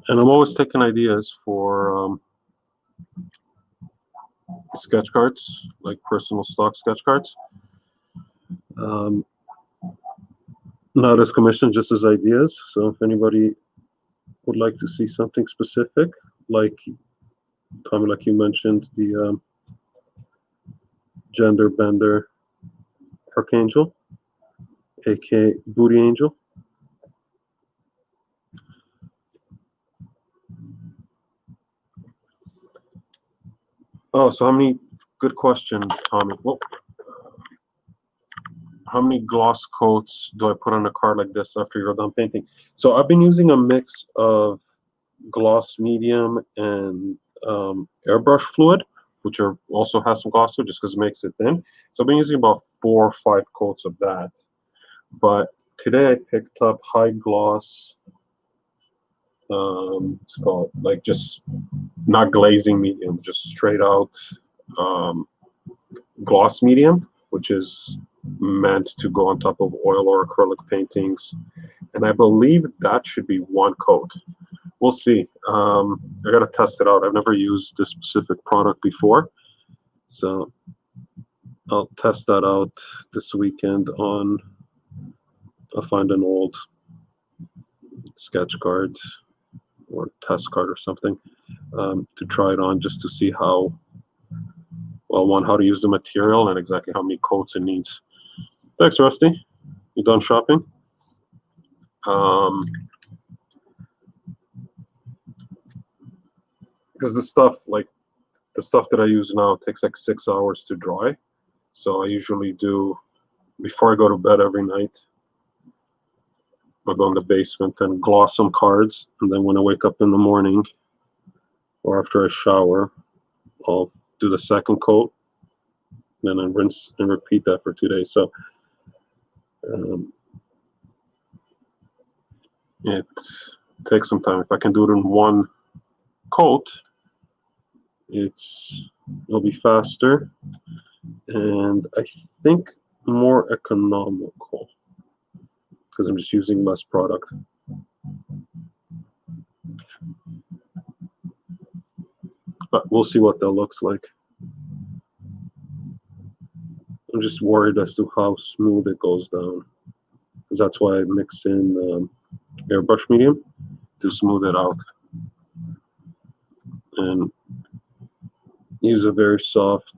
Speaker 1: And I'm always taking ideas for sketch cards, like personal stock sketch cards. Not as commissioned, just as ideas. So if anybody would like to see something specific, like Tommy, like you mentioned, the Gender Bender Archangel, aka Booty Angel. Oh, so how many? Good question, Tommy. Well, how many gloss coats do I put on a card like this after you're done painting? So I've been using a mix of gloss medium and airbrush fluid, which also has some gloss to it just because it makes it thin. So I've been using about 4 or 5 coats of that. But today I picked up high gloss, it's called like just not glazing medium, just straight out gloss medium, which is meant to go on top of oil or acrylic paintings. And I believe that should be 1 coat. We'll see. I gotta test it out. I've never used this specific product before, so I'll test that out this weekend on. I'll find an old sketch card or test card or something to try it on, just to see how well, one, how to use the material and exactly how many coats it needs. Thanks, Rusty. You done shopping? Because the stuff that I use now takes like 6 hours to dry. So I usually do, before I go to bed every night, I'll go in the basement and gloss some cards, and then when I wake up in the morning or after I shower, I'll do the second coat, and then rinse and repeat that for 2 days. So it takes some time. If I can do it in one coat, it'll be faster, and I think more economical because I'm just using less product. But we'll see what that looks like. I'm just worried as to how smooth it goes down, because that's why I mix in airbrush medium to smooth it out, and use a very soft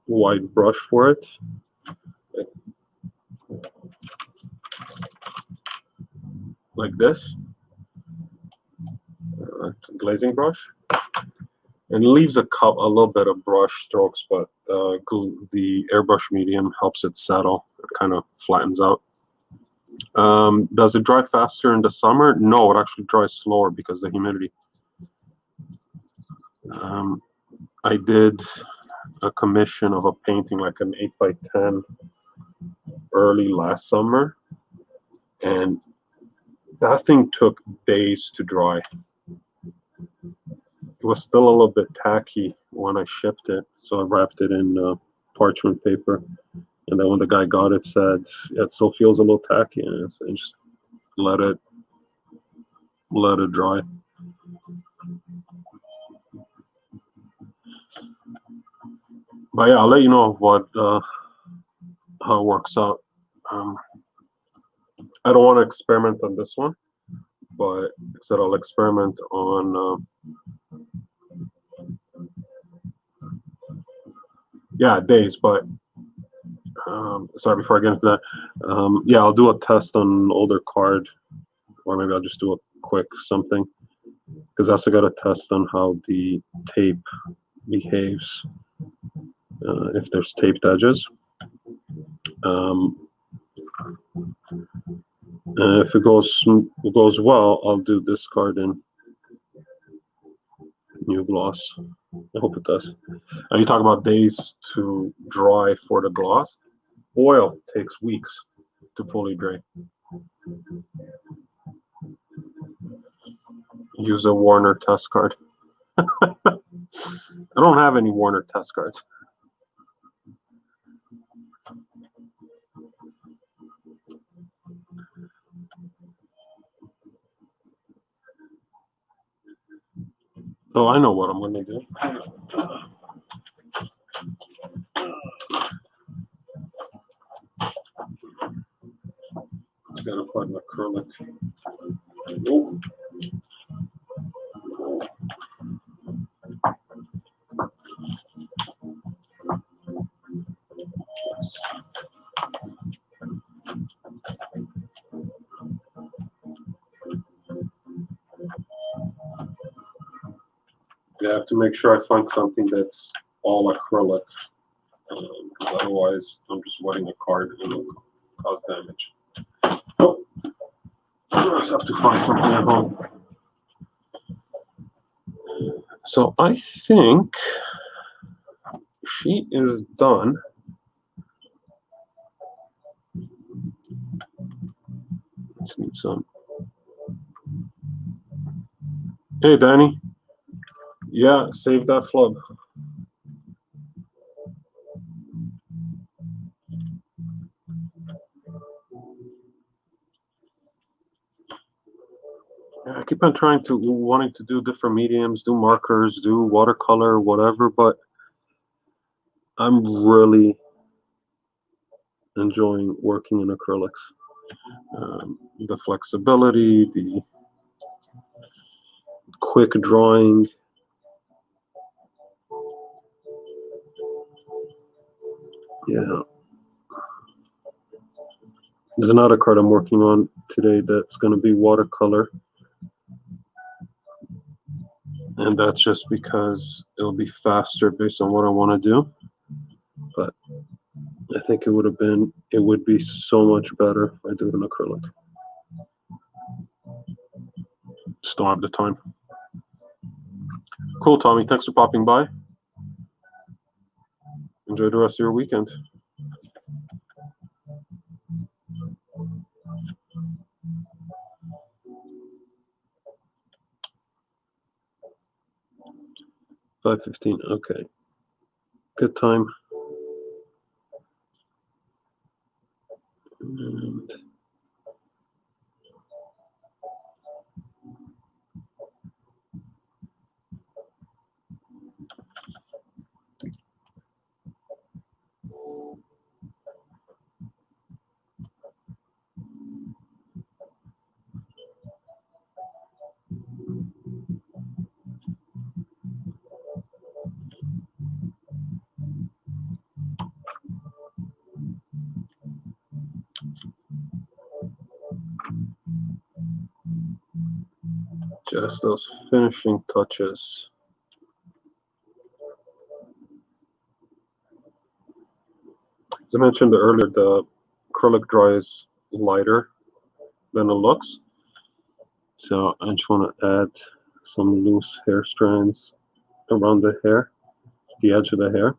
Speaker 1: wide brush for it. Like this, glazing brush, and it leaves a little bit of brush strokes, but the airbrush medium helps it settle. It kind of flattens out. Does it dry faster in the summer? No, it actually dries slower because of the humidity. I did a commission of a painting, like an 8x10, early last summer, and that thing took days to dry. It was still a little bit tacky when I shipped it, so I wrapped it in parchment paper. And then when the guy got it, said it still feels a little tacky, and I just let it dry. But yeah, I'll let you know how it works out. I don't want to experiment on this one, but I said I'll experiment on days. But sorry, before I get into that, yeah, I'll do a test on an older card, or maybe I'll just do a quick something, because I also got a test on how the tape behaves if there's taped edges. If it goes well, I'll do this card in new gloss. I hope it does. And you talk about days to dry for the gloss. Oil takes weeks to fully dry. Use a Warner test card. I don't have any Warner test cards. So I know what I'm going to do. I gotta find my acrylic. Nope. I have to make sure I find something that's all acrylic, because otherwise I'm just wetting a card and it'll cause damage. Oh, I just have to find something at home. So I think she is done. Let's need some. Hey, Danny. Yeah, save that flub. I keep on wanting to do different mediums, do markers, do watercolor, whatever, but I'm really enjoying working in acrylics. The flexibility, the quick drawing. Yeah. There's another card I'm working on today that's going to be watercolor. And that's just because it'll be faster based on what I want to do. I think it would be so much better if I do it in acrylic. Just don't have the time. Cool, Tommy. Thanks for popping by. Enjoy the rest of your weekend. $5:15. Okay. Good time. And just those finishing touches. As I mentioned earlier, the acrylic dries lighter than it looks. So I just want to add some loose hair strands around the hair, the edge of the hair.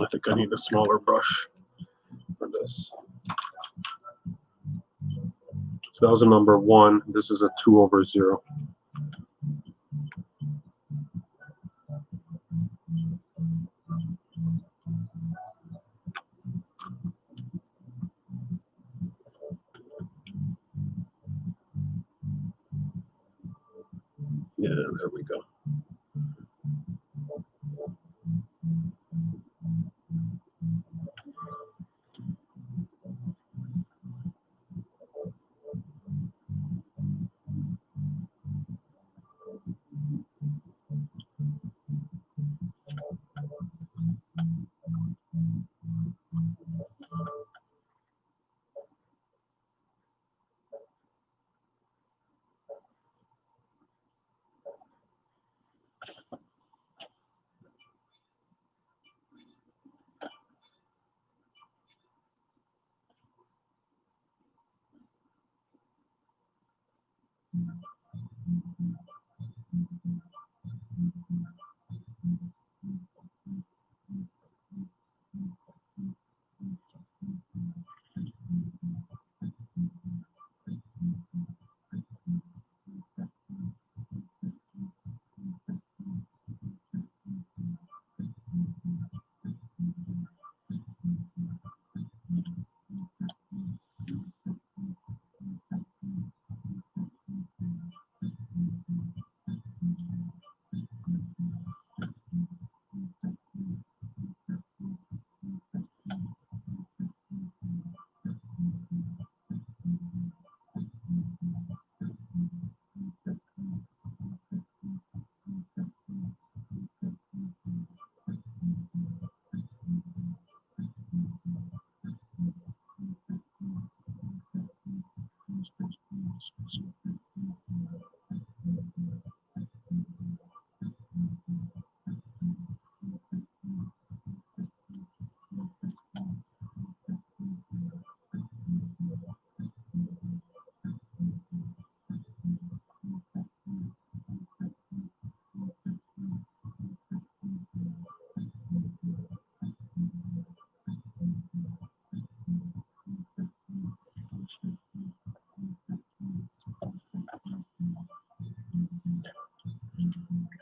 Speaker 1: I think I need a smaller brush for this. So that was a number 1. This is a 2/0. Yeah, there we go.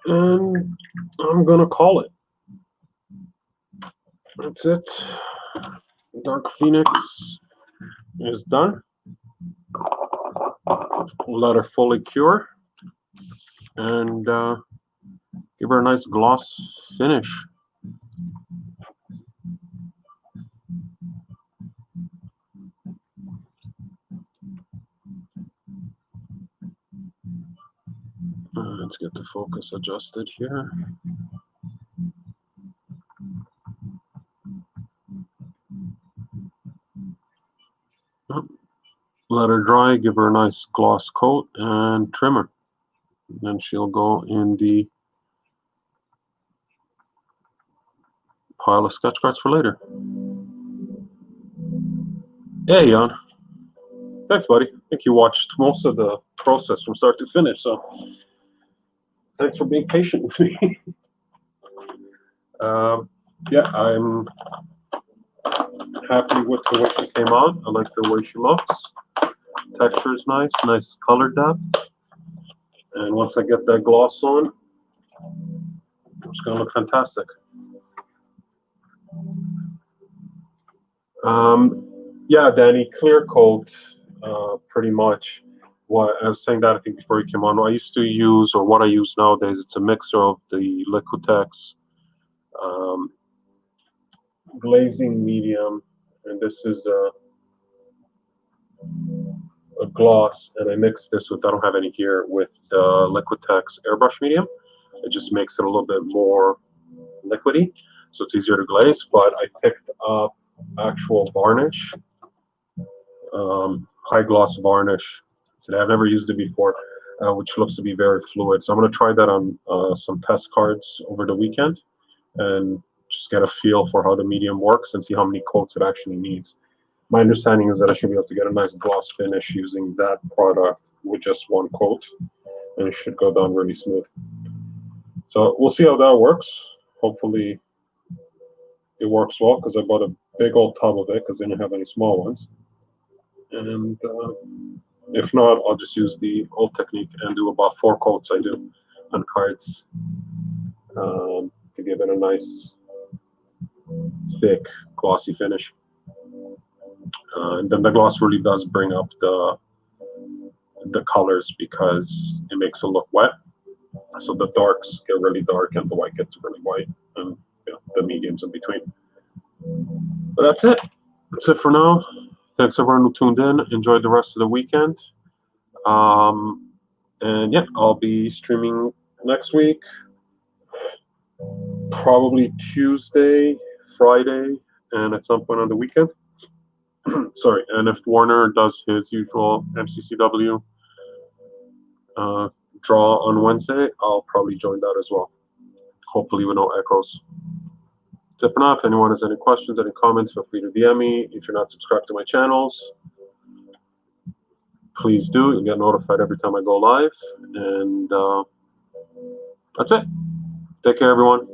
Speaker 1: And I'm gonna call it. That's it. Dark Phoenix is done. Let her fully cure and give her a nice gloss finish. get the focus adjusted here. Let her dry, give her a nice gloss coat, and trim her. And then she'll go in the pile of sketch cards for later. Hey, Jan. Thanks, buddy. I think you watched most of the process from start to finish, so thanks for being patient with me. Yeah, I'm happy with the way she came out. I like the way she looks. Texture is nice, nice color depth. And once I get that gloss on, it's going to look fantastic. Yeah, Danny, clear coat, pretty much. What I was saying that I think before you came on, I used to use, or what I use nowadays, it's a mixture of the Liquitex glazing medium, and this is a gloss, and I mix this with, I don't have any here, with the Liquitex airbrush medium. It just makes it a little bit more liquidy, so it's easier to glaze. But I picked up actual varnish, high gloss varnish today. I've never used it before, which looks to be very fluid. So I'm going to try that on some test cards over the weekend and just get a feel for how the medium works and see how many coats it actually needs. My understanding is that I should be able to get a nice gloss finish using that product with just one coat, and it should go down really smooth. So we'll see how that works. Hopefully it works well, because I bought a big old tub of it because they didn't have any small ones. And if not, I'll just use the old technique and do about 4 coats I do on cards to give it a nice, thick, glossy finish. And then the gloss really does bring up the colors because it makes it look wet. So the darks get really dark and the white gets really white, and the mediums in between. But that's it. That's it for now. Thanks everyone who tuned in. Enjoy the rest of the weekend. And yeah, I'll be streaming next week, probably Tuesday, Friday, and at some point on the weekend. Sorry, and if Warner does his usual MCCW draw on Wednesday, I'll probably join that as well. Hopefully with no echoes. Tip enough. If anyone has any questions, any comments, feel free to DM me. If you're not subscribed to my channels, please do. You'll get notified every time I go live. And that's it. Take care, everyone.